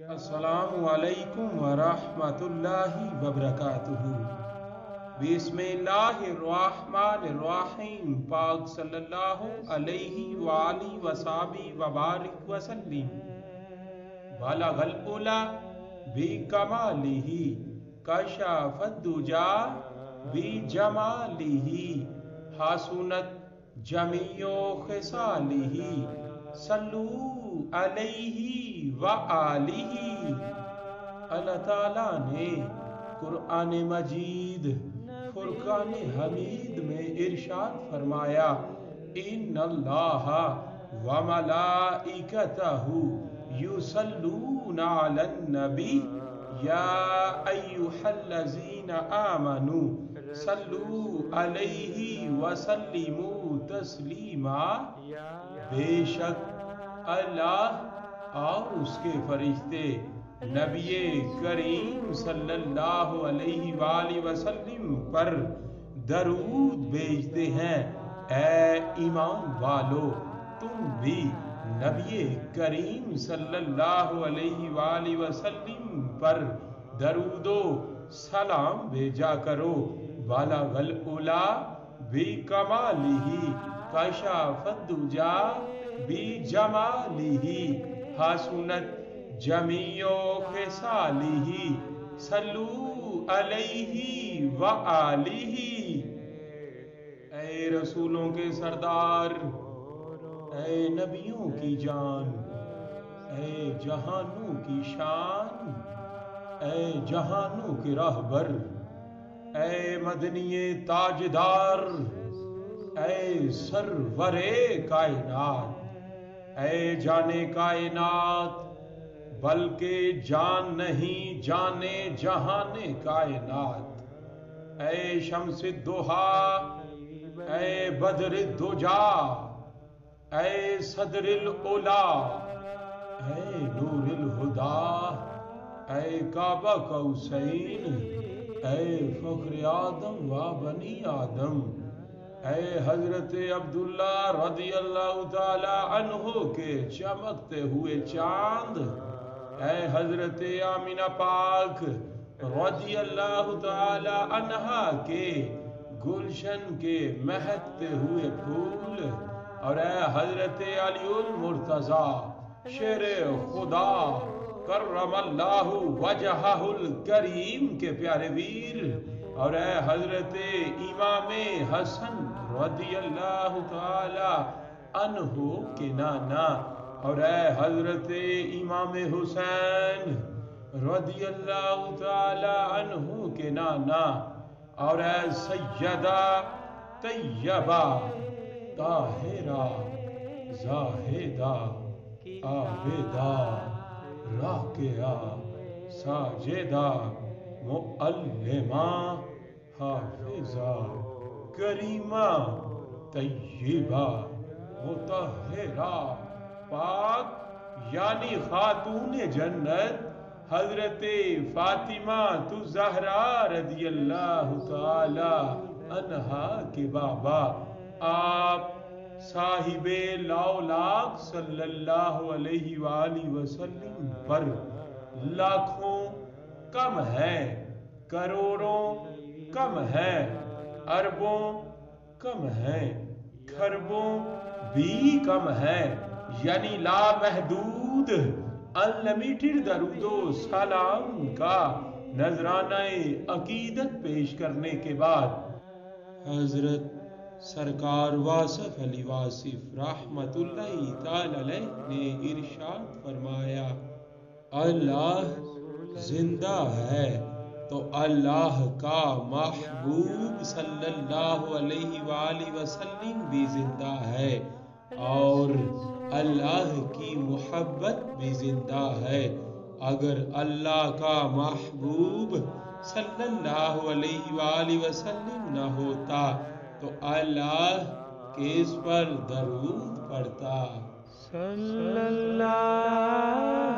السلام علیکم ورحمۃ اللہ وبرکاتہ۔ بسم اللہ الرحمن الرحیم۔ پاک صلی اللہ علیہ وآلہ وصحبہ وبارک وسلم۔ بلغ العلا بکمالہ، کشف الدجا بجمالہ، حسنت جمیع خصالہ، صلو علیہ وآلہ۔ اللہ تعالیٰ نے قرآن مجید فرقان حمید میں ارشاد فرمایا، ان اللہ وملائکتہ یصلون علی النبی یا ایہا الذین آمنوا صلوا علیہ وسلموا تسلیما۔ بے شک اللہ اور اس کے فرشتے نبی کریم صلی اللہ علیہ وآلہ وسلم پر درود بھیجتے ہیں۔ اے ایمان والو، تم بھی نبی کریم صلی اللہ علیہ وآلہ وسلم پر درود و سلام بھیجا کرو۔ بلغ العلا بکمالہ، کشف الدجا بجمالہ، حسنت جمیع خصالہ، صلو علیہ وآلہ۔ اے رسولوں کے سردار، اے نبیوں کی جان، اے جہانوں کی شان، اے جہانوں کے راہبر، اے مدنی تاجدار، اے سرور کائنات، اے جانے کائنات بلکہ جان نہیں جانے جہان کائنات، اے شمس الضحیٰ، اے بدر الدجا، اے صدر العلا، اے نور الہدی، اے کعبہ قوسین، اے فخر آدم و بنی آدم، اے حضرت عبداللہ رضی اللہ تعالی عنہ کے چمکتے ہوئے چاند، اے حضرت آمینہ پاک رضی اللہ تعالی عنہا کے گلشن کے مہکتے ہوئے پھول، اور اے حضرت علی المرتضی شیر خدا کرم اللہ وجہہ الکریم کے پیارے ویر، اور اے حضرت امام حسن رضی اللہ تعالی عنہ کے نانا، اور اے حضرت امام حسین رضی اللہ تعالی عنہ کے نانا، اور اے سیدہ طیبہ طاہرہ زاہدہ عابدہ راکعہ ساجدہ معلمہ حافظہ کریمہ طیبہ مطہرہ پاک، یعنی خاتون جنت حضرت فاطمہ الزہرا رضی اللہ تعالی عنہا کے بابا آپ صاحب لاولاق صلی اللہ علیہ وآلہ وسلم پر لاکھوں کم ہے، کروڑوں کم ہے، اربوں کم ہے، کھربوں بھی کم ہے، یعنی لامحدود انلیمیٹڈ درود و سلام کا نذرانہ عقیدت پیش کرنے کے بعد حضرت سرکار واصف علی واصف رحمت اللہ تعالی علیہ نے ارشاد فرمایا، اللہ زندہ ہے تو اللہ کا محبوب صلی اللہ علیہ وآلہ وسلم بھی زندہ ہے، اور اللہ کی محبت بھی زندہ ہے۔ اگر اللہ کا محبوب صلی اللہ علیہ وآلہ وسلم نہ ہوتا تو اللہ کس پر درود پڑھتا؟ صلی اللہ